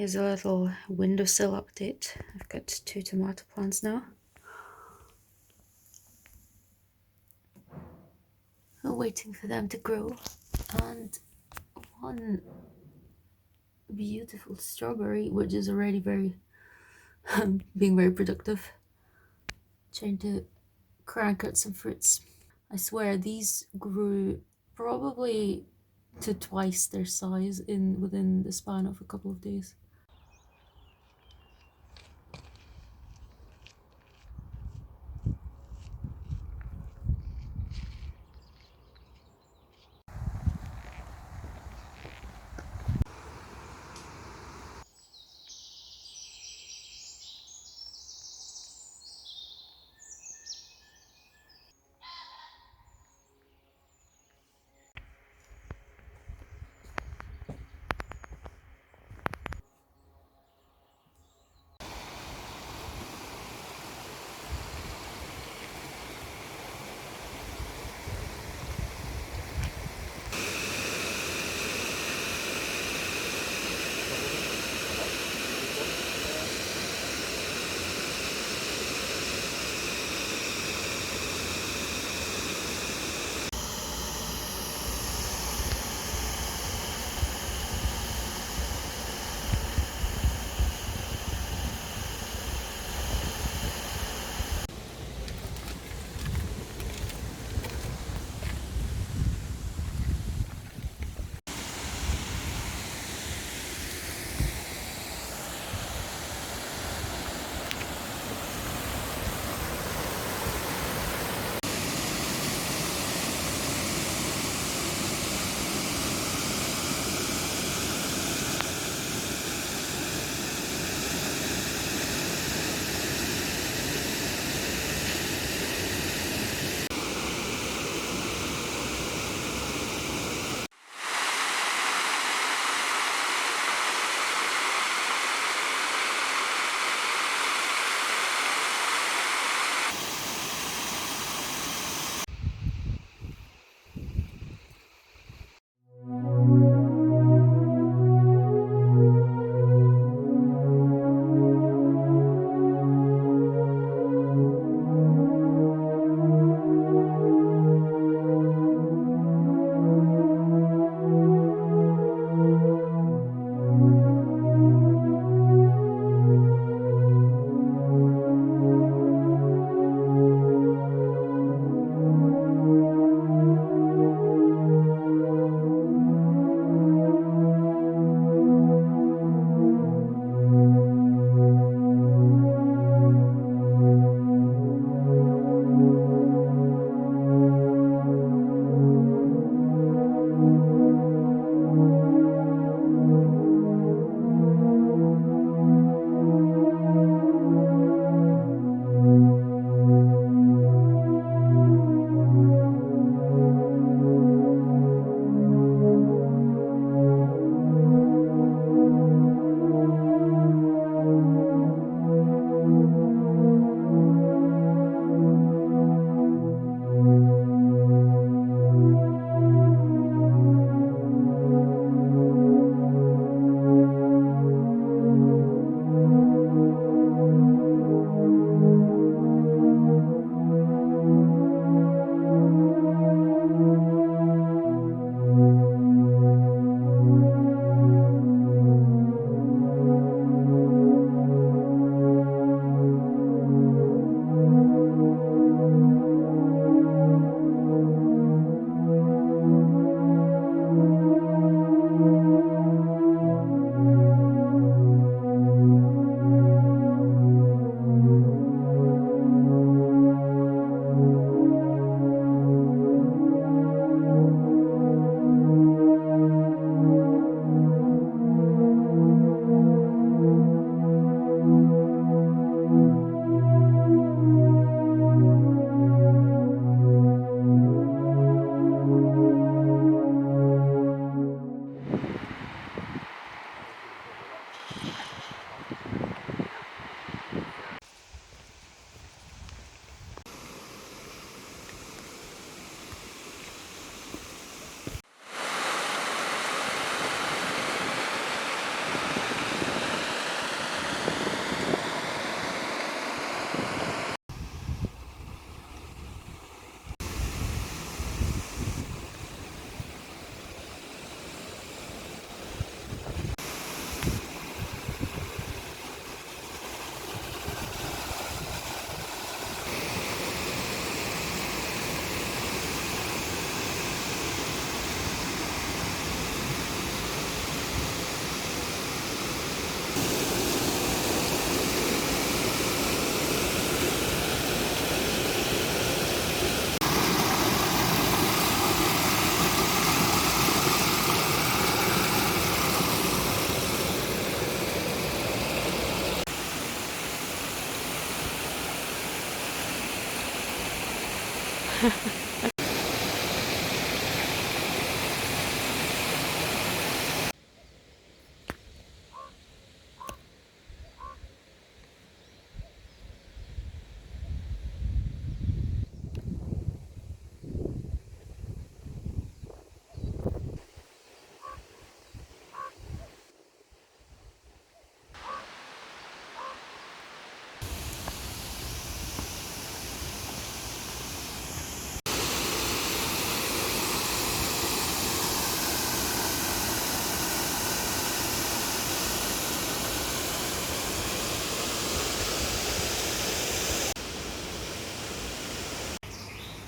Here's a little windowsill update. I've got 2 tomato plants now. I'm waiting for them to grow, and one beautiful strawberry, which is already being very productive. Trying to crank out some fruits. I swear these grew probably to twice their size within the span of a couple of days.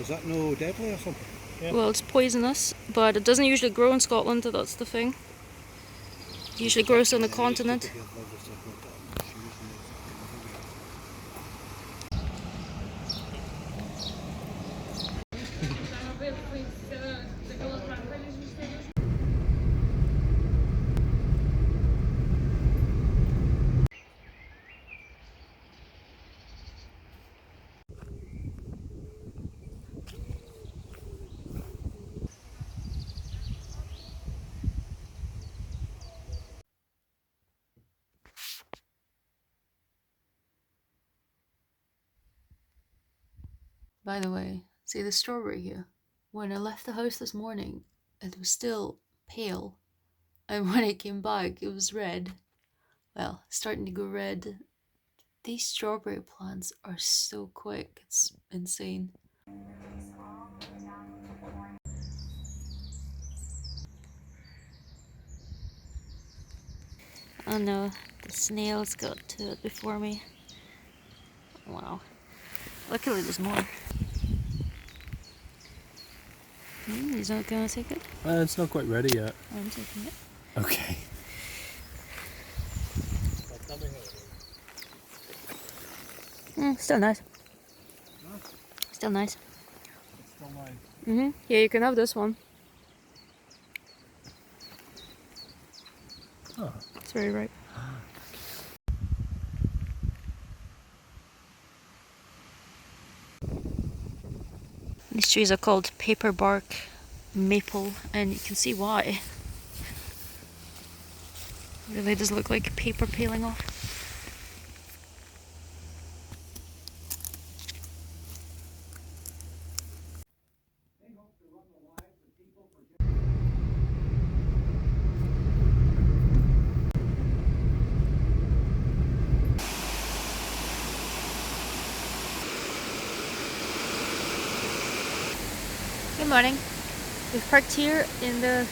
Is that no deadly or something? Yeah. Well, it's poisonous, but it doesn't usually grow in Scotland, that's the thing. It usually grows on the continent. By the way, see the strawberry here? When I left the house this morning, it was still pale. And when I came back, it was red. Well, starting to go red. These strawberry plants are so quick, it's insane. Oh no, the snails got to it before me. Wow. Luckily there's more. He's not gonna take it? It's not quite ready yet. I'm taking it. Okay. Still nice. Huh? Still nice. It's still nice. Yeah, you can have this one. Oh. It's very ripe. These trees are called paper bark maple, and you can see why. It really does look like paper peeling off. Good morning. We've parked here in the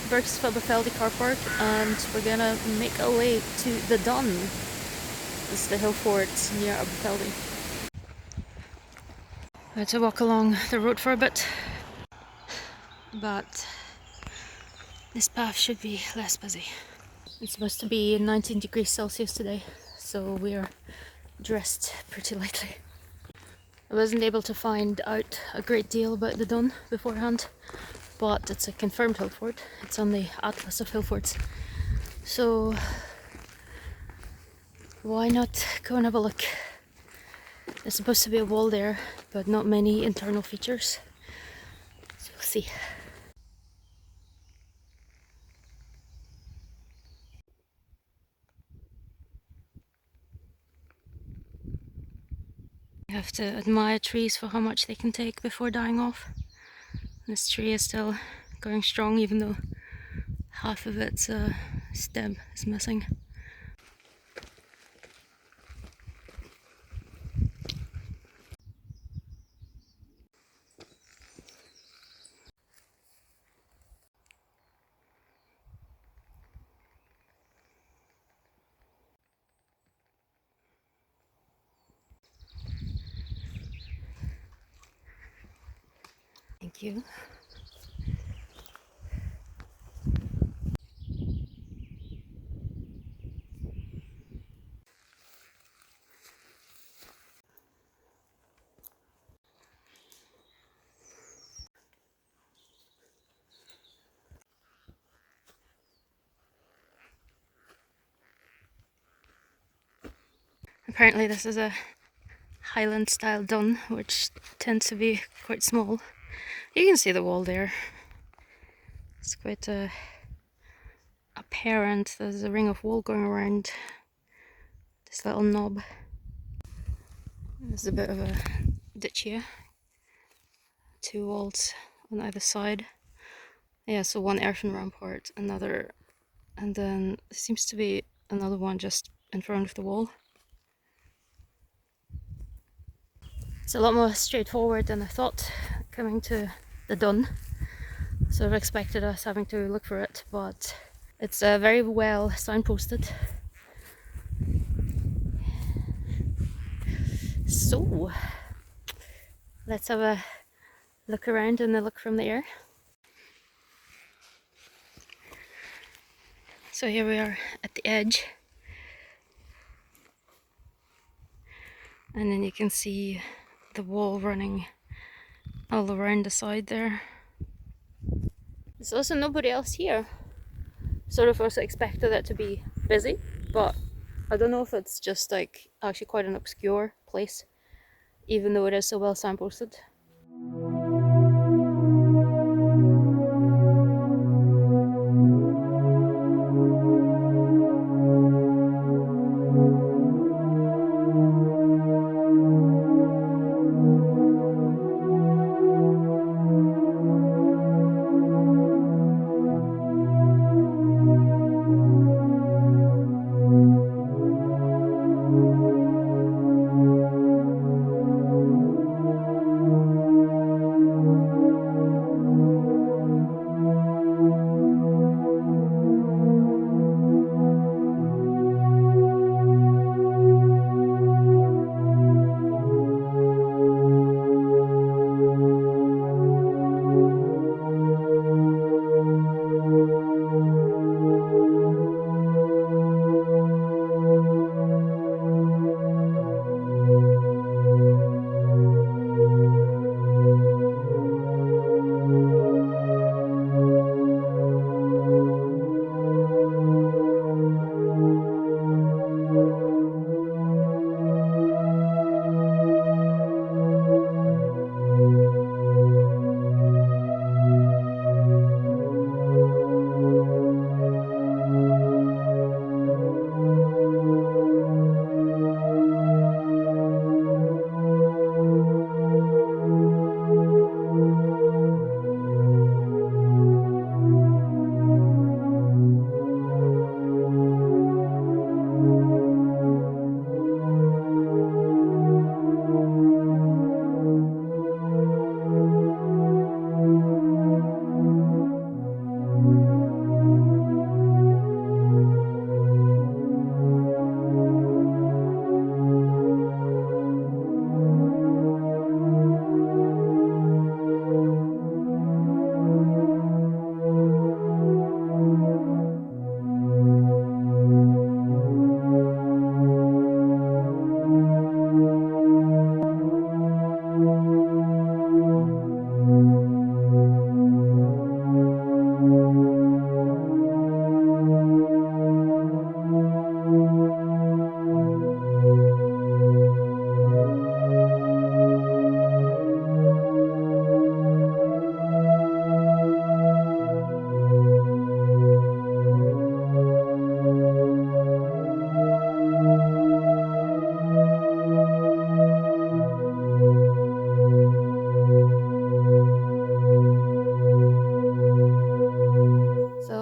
Birks Aberfeldy car park, and we're gonna make our way to the Dun. This is the Hillfort near Aberfeldy. I had to walk along the road for a bit, but this path should be less busy. It's supposed to be 19 degrees Celsius today, so we're dressed pretty lightly. I wasn't able to find out a great deal about the Dun beforehand, but it's a confirmed Hillfort. It's on the Atlas of Hillforts. So why not go and have a look? There's supposed to be a wall there, but not many internal features. So we'll see. You have to admire trees for how much they can take before dying off. This tree is still going strong, even though half of its stem is missing. Thank you. Apparently this is a Highland style dun, which tends to be quite small. You can see the wall there. It's quite apparent. There's a ring of wall going around this little knob. There's a bit of a ditch here. 2 walls on either side. Yeah, so one earthen rampart, another, and then there seems to be another one just in front of the wall. It's a lot more straightforward than I thought coming to the dun. Sort of expected us having to look for it, but it's very well signposted. So let's have a look around and a look from the air. So here we are at the edge, and then you can see the wall running all around the side there. There's also nobody else here. Sort of also expected it to be busy, but I don't know if it's just like actually quite an obscure place, even though it is so well signposted.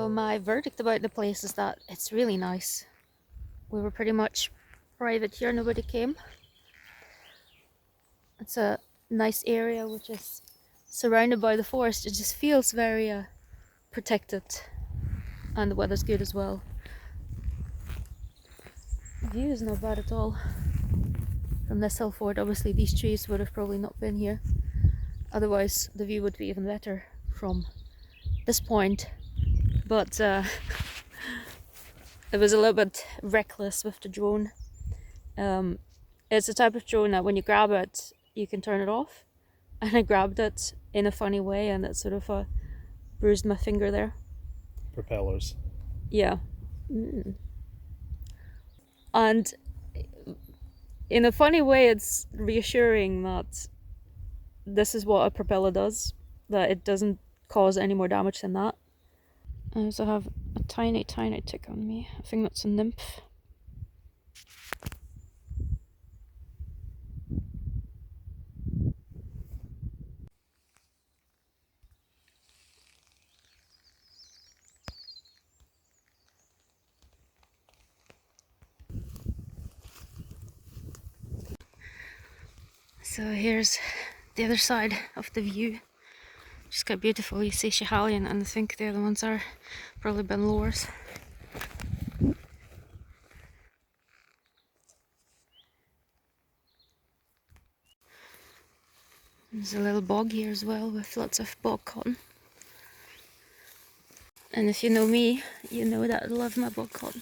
My verdict about the place is that it's really nice. We were pretty much private here, nobody came. It's a nice area which is surrounded by the forest. It just feels very protected, and the weather's good as well. The view is not bad at all from this Hillfort. Obviously these trees would have probably not been here, otherwise the view would be even better from this point. But it was a little bit reckless with the drone. It's a type of drone that when you grab it, you can turn it off. And I grabbed it in a funny way, and it sort of bruised my finger there. Propellers. Yeah. And in a funny way, it's reassuring that this is what a propeller does, that it doesn't cause any more damage than that. I also have a tiny tick on me. I think that's a nymph. So here's the other side of the view. Just quite beautiful. You see Schiehallion, and I think the other ones are probably Ben Lores. There's a little bog here as well with lots of bog cotton. And if you know me, you know that I love my bog cotton.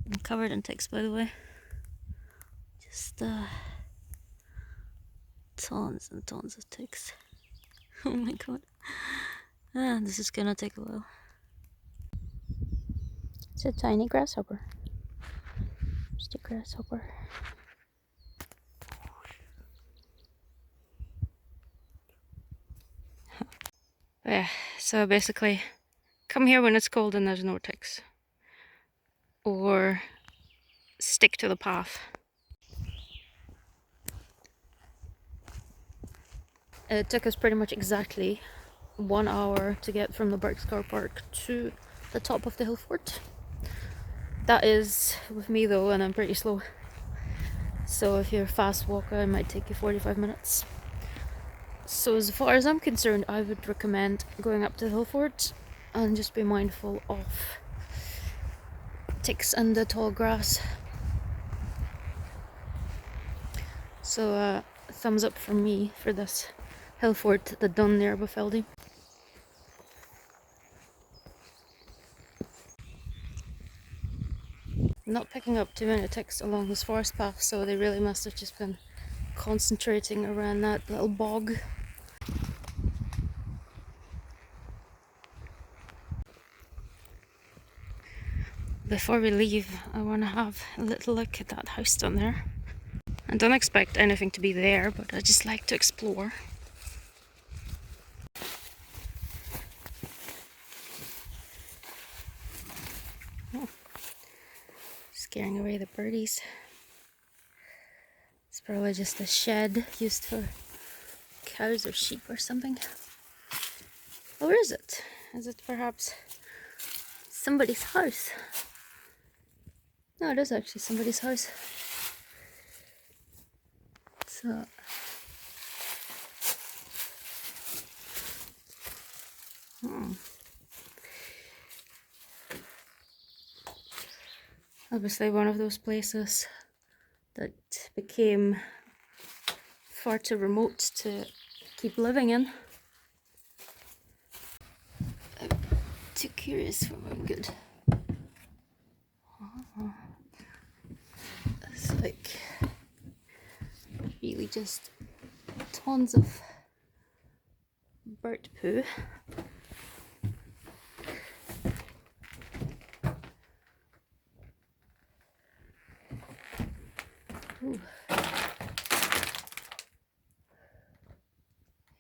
I'm covered in ticks, by the way. Just tons and tons of ticks. Oh my god. This is gonna take a while. It's a tiny grasshopper. Just a grasshopper. Yeah, so basically, come here when it's cold and there's no ticks. Or stick to the path. It took us pretty much exactly 1 hour to get from the Birks car park to the top of the Hillfort. That is with me though, and I'm pretty slow. So if you're a fast walker, it might take you 45 minutes. So as far as I'm concerned, I would recommend going up to the Hillfort and just be mindful of ticks and the tall grass. So thumbs up from me for this Hillfort, the dun near Aberfeldy. Not picking up too many ticks along this forest path, so they really must have just been concentrating around that little bog. Before we leave, I want to have a little look at that house down there. I don't expect anything to be there, but I just like to explore. Oh, scaring away the birdies. It's probably just a shed used for cows or sheep or something. Or is it? Is it perhaps somebody's house? No, it is actually somebody's house. So obviously one of those places that became far too remote to keep living in. I'm too curious for my own good. It's like really just tons of bird poo. Ooh.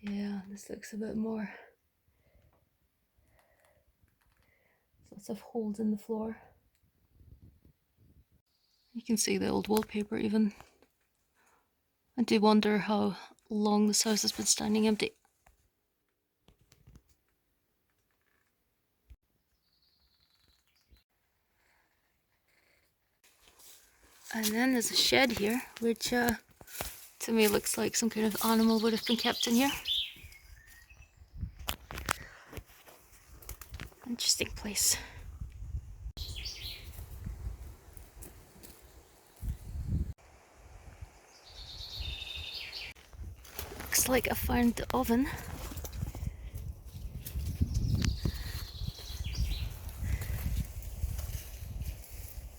Yeah, this looks a bit more. Lots of holes in the floor. You can see the old wallpaper even. I do wonder how long this house has been standing empty. And then there's a shed here, which to me looks like some kind of animal would have been kept in here. Interesting place. Looks like I found the oven.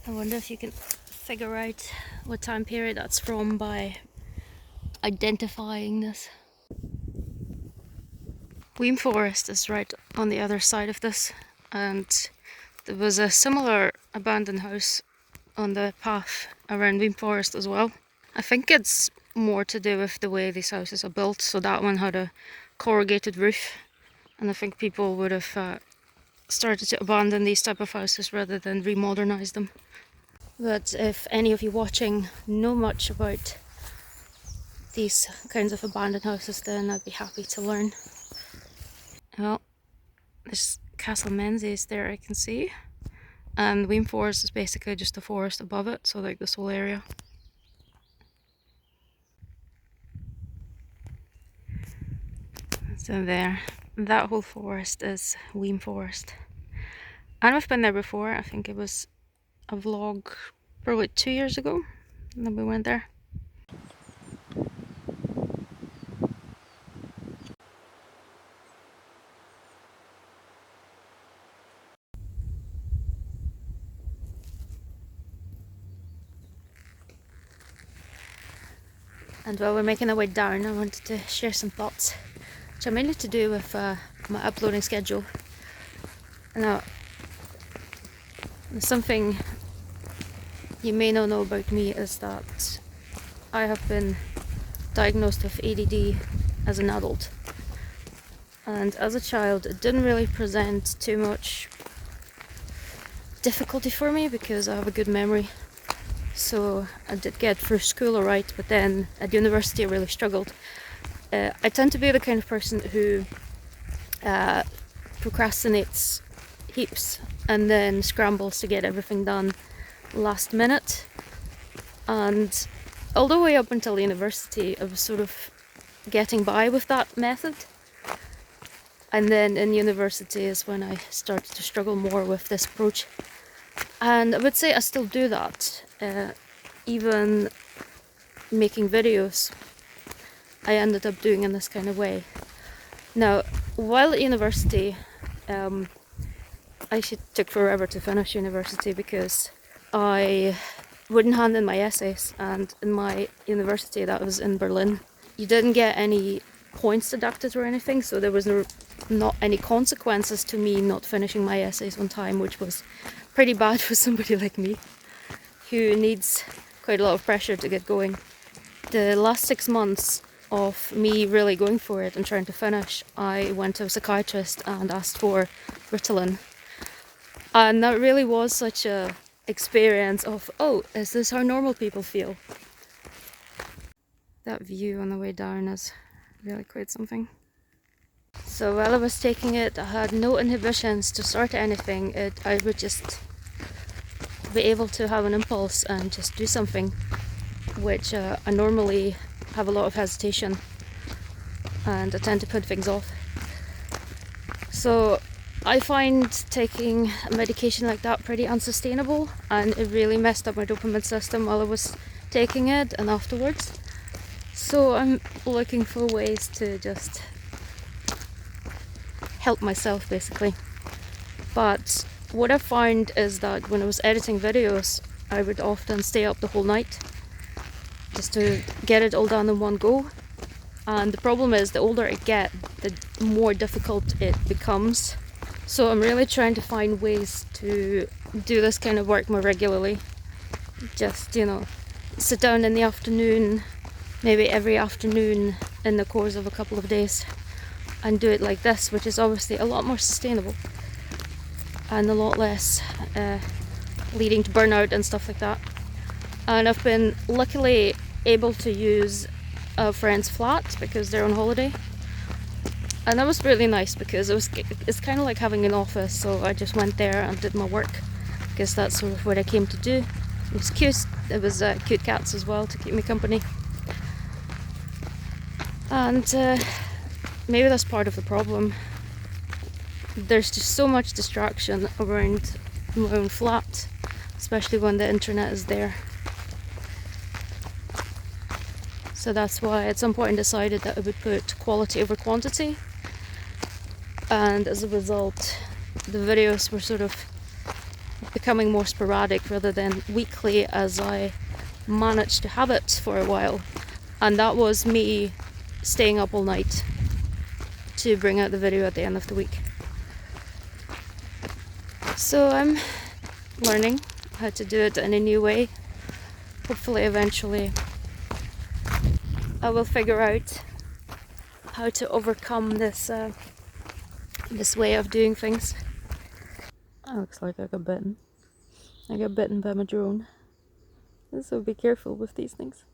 I wonder if you can figure out what time period that's from by identifying this. Weem Forest is right on the other side of this, and there was a similar abandoned house on the path around Weem Forest as well. I think it's more to do with the way these houses are built. So that one had a corrugated roof, and I think people would have started to abandon these type of houses rather than remodernize them. But if any of you watching know much about these kinds of abandoned houses, then I'd be happy to learn. Well, there's Castle Menzies there, I can see, and Weem Forest is basically just a forest above it, so like this whole area. So there, that whole forest is Weem Forest. And I've been there before. I think it was a vlog probably 2 years ago that we went there. And while we're making our way down, I wanted to share some thoughts, which are mainly to do with my uploading schedule. Now, something you may not know about me is that I have been diagnosed with ADD as an adult. And as a child, it didn't really present too much difficulty for me because I have a good memory. So I did get through school alright, but then at university I really struggled. I tend to be the kind of person who procrastinates heaps and then scrambles to get everything done last minute. And all the way up until university, I was sort of getting by with that method. And then in university is when I started to struggle more with this approach. And I would say I still do that. Even making videos, I ended up doing in this kind of way. Now, while at university, I actually took forever to finish university because I wouldn't hand in my essays, and in my university, that was in Berlin, you didn't get any points deducted or anything, so there was not any consequences to me not finishing my essays on time, which was pretty bad for somebody like me who needs quite a lot of pressure to get going. The last 6 months of me really going for it and trying to finish, I went to a psychiatrist and asked for Ritalin, and that really was such a experience of, oh, is this how normal people feel? That view on the way down is really quite something. So while I was taking it, I had no inhibitions to start anything. I would just be able to have an impulse and just do something, which I normally have a lot of hesitation and I tend to put things off. So I find taking a medication like that pretty unsustainable, and it really messed up my dopamine system while I was taking it and afterwards. So I'm looking for ways to just help myself, basically. But what I found is that when I was editing videos, I would often stay up the whole night just to get it all done in one go. And the problem is, the older I get, the more difficult it becomes. So I'm really trying to find ways to do this kind of work more regularly. Just, sit down in the afternoon, maybe every afternoon in the course of a couple of days, and do it like this, which is obviously a lot more sustainable and a lot less leading to burnout and stuff like that. And I've been luckily able to use a friend's flat because they're on holiday, and that was really nice because it's kind of like having an office. So I just went there and did my work because that's sort of what I came to do. It was cute. There was cute cats as well to keep me company, and maybe that's part of the problem. There's just so much distraction around my own flat, especially when the internet is there. So that's why at some point I decided that I would put quality over quantity, and as a result the videos were sort of becoming more sporadic rather than weekly, as I managed to have it for a while. And that was me staying up all night to bring out the video at the end of the week. So I'm learning how to do it in a new way. Hopefully eventually I will figure out how to overcome this this way of doing things. That looks like I got bitten. I got bitten by my drone. So be careful with these things.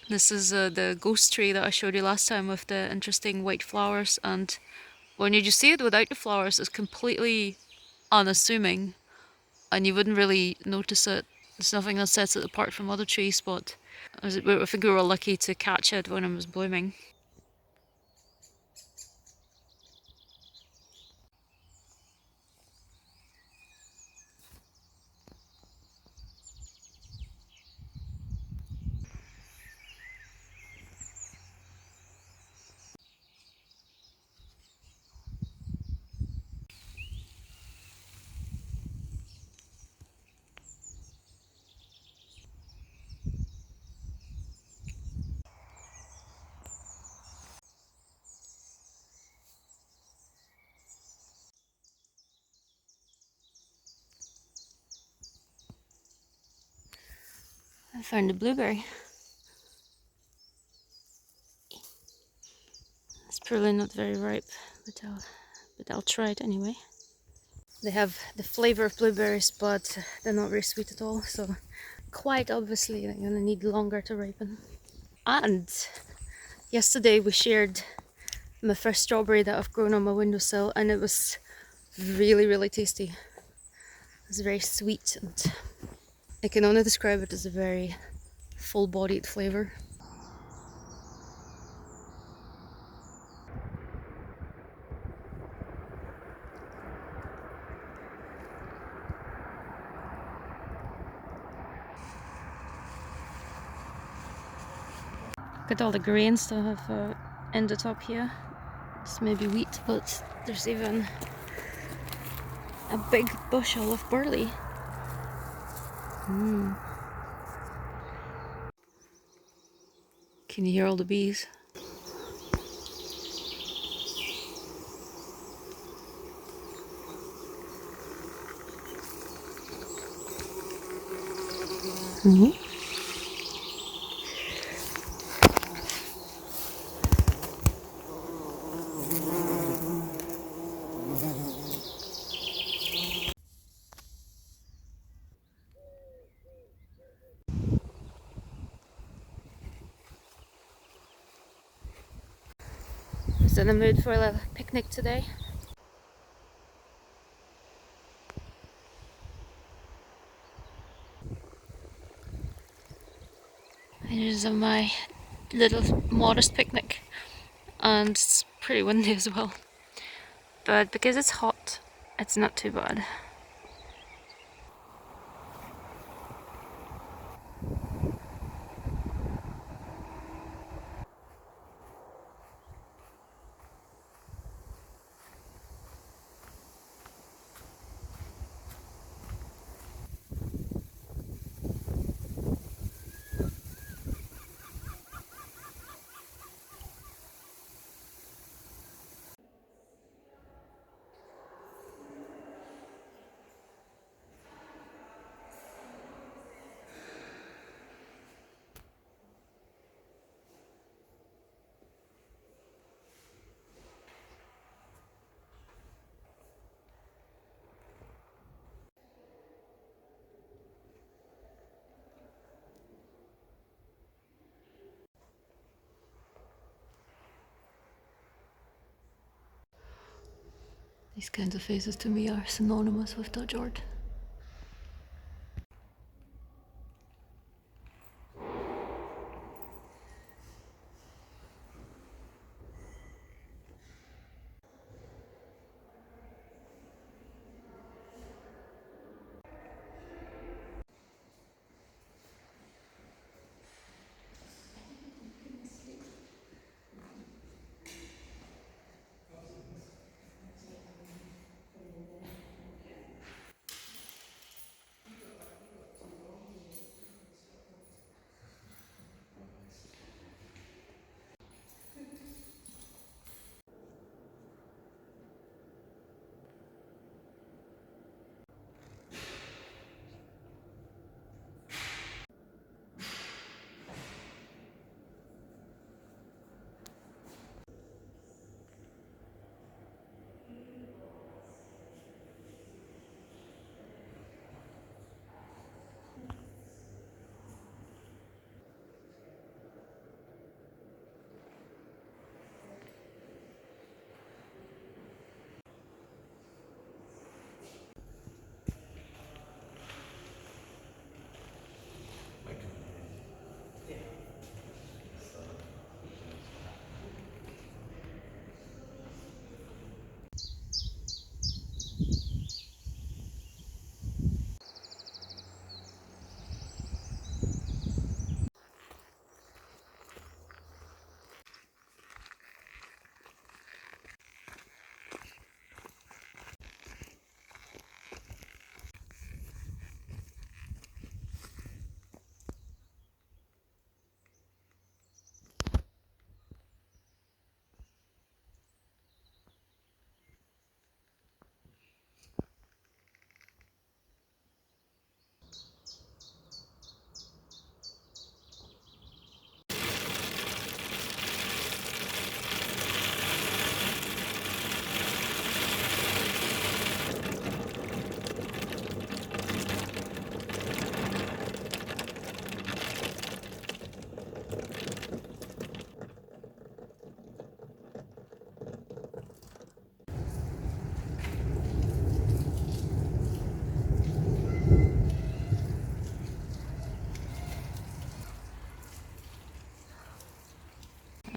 This is the ghost tree that I showed you last time with the interesting white flowers, and when you just see it without the flowers, it's completely unassuming and you wouldn't really notice it. There's nothing that sets it apart from other trees, but I think we were lucky to catch it when it was blooming. I found a blueberry. It's probably not very ripe, but I'll try it anyway. They have the flavor of blueberries, but they're not very sweet at all, so quite obviously they're gonna need longer to ripen. And yesterday we shared my first strawberry that I've grown on my windowsill, and it was really, really tasty. It's very sweet, and I can only describe it as a very full-bodied flavour. Look at all the grains that have ended up here. It's maybe wheat, but there's even a big bushel of barley. Can you hear all the bees? Just in the mood for a little picnic today. Here's my little modest picnic, and it's pretty windy as well. But because it's hot, it's not too bad. These kinds of faces to me are synonymous with Dutch art.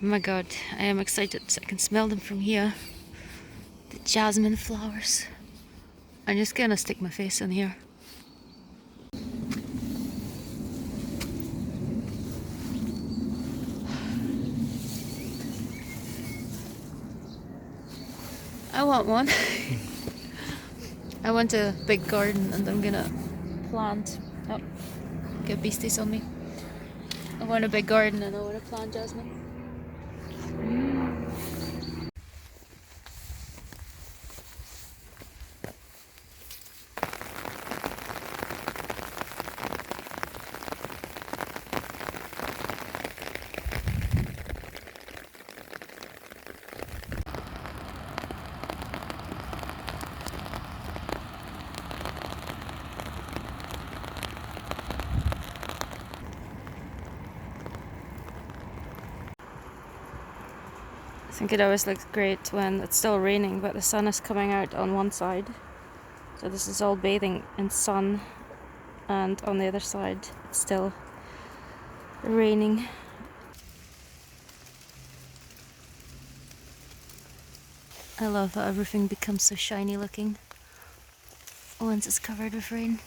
Oh my god, I am excited. I can smell them from here. The jasmine flowers. I'm just gonna stick my face in here. I want one. I want a big garden and I'm gonna plant. Oh, get beasties on me. I want a big garden and I want to plant jasmine. I think it always looks great when it's still raining but the sun is coming out on one side. So this is all bathing in sun, and on the other side it's still raining. I love how everything becomes so shiny looking once it's covered with rain.